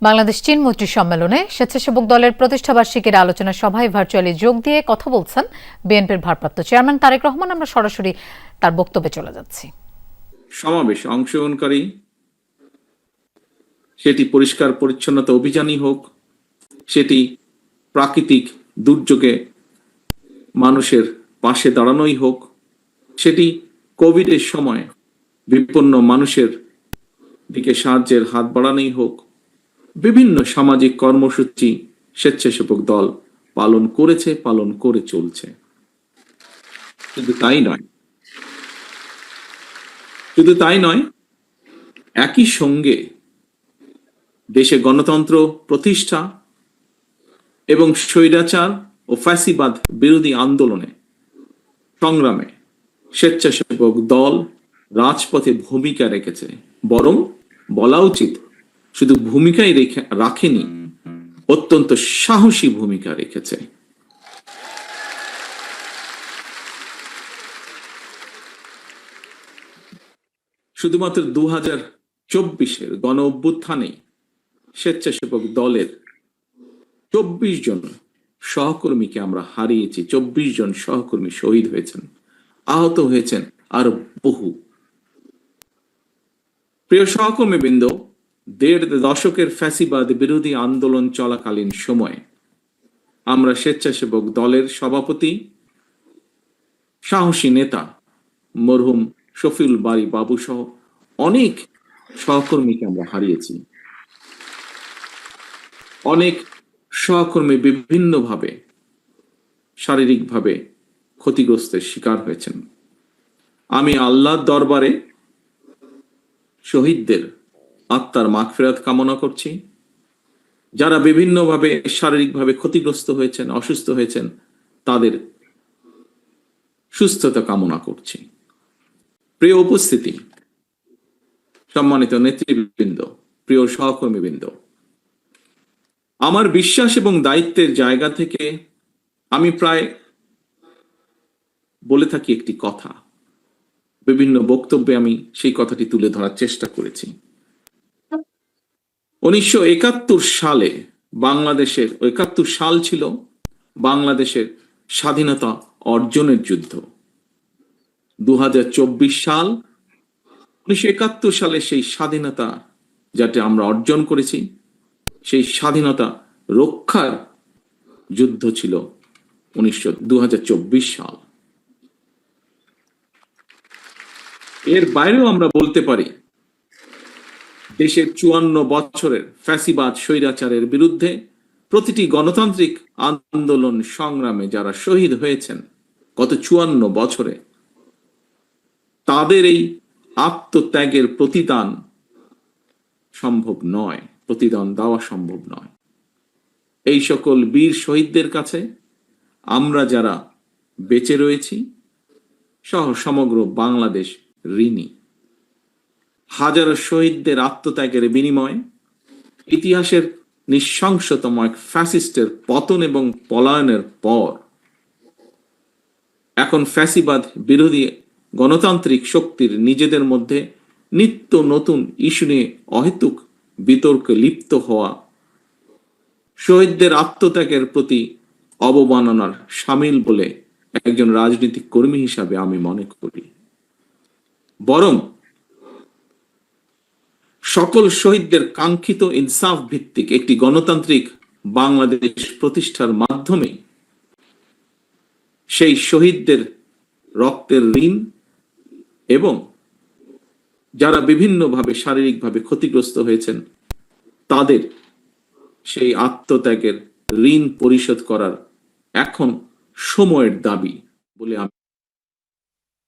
বাংলাদেশ চীন মৈত্রী সম্মেলনে স্বেচ্ছাসেবক দলের প্রতিষ্ঠাবার্ষিকীর আলোচনা সভায় ভার্চুয়ালি যোগ দিয়ে কথা বলছেন বিএনপির ভারপ্রাপ্ত চেয়ারম্যান তারেক রহমান। আমরা সরাসরি তার বক্তব্যে চলে যাচ্ছি। সমাবেশে অংশগ্রহণকারী, সেটি পরিষ্কার পরিচ্ছন্নতা অভিযানই হোক, সেটি প্রাকৃতিক দুর্যোগে মানুষের পাশে দাঁড়ানোই হোক, সেটি কোভিডের সময় বিপন্ন মানুষের দিকে সাহায্যের হাত বাড়ানোই হোক, বিভিন্ন সামাজিক কর্মসূচি স্বেচ্ছাসেবক দল পালন করেছে, পালন করে চলছে। শুধু তাই নয়, একই সঙ্গে দেশে গণতন্ত্র প্রতিষ্ঠা এবং স্বৈরাচার ও ফ্যাসিবাদ বিরোধী আন্দোলনে সংগ্রামে স্বেচ্ছাসেবক দল রাজপথে ভূমিকা রেখেছে, বরং বলা উচিত শুধু ভূমিকাই রাখেনি, অত্যন্ত সাহসী ভূমিকা রেখেছে। শুধুমাত্র 2024-এর গণ অভ্যুত্থানে স্বেচ্ছাসেবক দলের 24 জন সহকর্মীকে আমরা হারিয়েছি। 24 জন সহকর্মী শহীদ হয়েছেন, আহত হয়েছেন আরো বহু। প্রিয় সহকর্মীবৃন্দ, 1.5 দশকের ফ্যাসিবাদ বিরোধী আন্দোলন চলাকালীন সময়ে আমরা স্বেচ্ছাসেবক দলের সভাপতি, সাহসী নেতা মরহুম শফিউল বারী বাবু সহ অনেক সহকর্মীকে আমরা হারিয়েছি। অনেক সহকর্মী বিভিন্নভাবে শারীরিকভাবে ক্ষতিগ্রস্তের শিকার হয়েছেন। আমি আল্লাহর দরবারে শহীদদের আত্মার মাগফিরাত কামনা করছি। যারা বিভিন্নভাবে শারীরিকভাবে ক্ষতিগ্রস্ত হয়েছেন, অসুস্থ হয়েছেন, তাদের সুস্থতা কামনা করছি। প্রিয় উপস্থিতি, সম্মানিত নেতৃবৃন্দ, প্রিয় সহকর্মীবৃন্দ, আমার বিশ্বাস এবং দায়িত্বের জায়গা থেকে আমি প্রায় বলে থাকি একটি কথা। বিভিন্ন বক্তব্যে আমি সেই কথাটি তুলে ধরার চেষ্টা করেছি। 1971 সালে বাংলাদেশের 71 সাল ছিল বাংলাদেশের স্বাধীনতা অর্জনের যুদ্ধ। 2024 সাল 1971 সালে সেই স্বাধীনতা যাতে আমরা অর্জন করেছি, সেই স্বাধীনতা রক্ষার যুদ্ধ ছিল 2024 সাল। এর বাইরেও আমরা বলতে পারি, দেশের 54 বছরের ফ্যাসিবাদ স্বৈরাচারের বিরুদ্ধে প্রতিটি গণতান্ত্রিক আন্দোলন সংগ্রামে যারা শহীদ হয়েছেন গত 54 বছরে, তাদের এই আত্মত্যাগের প্রতিদান সম্ভব নয়, প্রতিদান দেওয়া সম্ভব নয়। এই সকল বীর শহীদদের কাছে আমরা যারা বেঁচে রয়েছি সহ সমগ্র বাংলাদেশ ঋণী। হাজারো শহীদদের আত্মত্যাগের বিনিময়ে ইতিহাসের নৃশংসতম এক ফ্যাসিস্টের পতন এবং পলায়নের পর এখন ফ্যাসিবাদ বিরোধী গণতান্ত্রিক শক্তির নিজেদের মধ্যে নিত্য নতুন ইস্যু নিয়ে অহেতুক বিতর্কে লিপ্ত হওয়া শহীদদের আত্মত্যাগের প্রতি অবমাননার শামিল বলে একজন রাজনৈতিক কর্মী হিসাবে আমি মনে করি। বরং সকল শহীদদের কাঙ্ক্ষিত ইনসাফ ভিত্তিক একটি গণতান্ত্রিক বাংলাদেশ প্রতিষ্ঠার মাধ্যমে সেই শহীদদের রক্তের ঋণ এবং যারা বিভিন্নভাবে শারীরিকভাবে ক্ষতিগ্রস্ত হয়েছেন তাদের সেই আত্মত্যাগের ঋণ পরিশোধ করার এখন সময়ের দাবি বলে আমি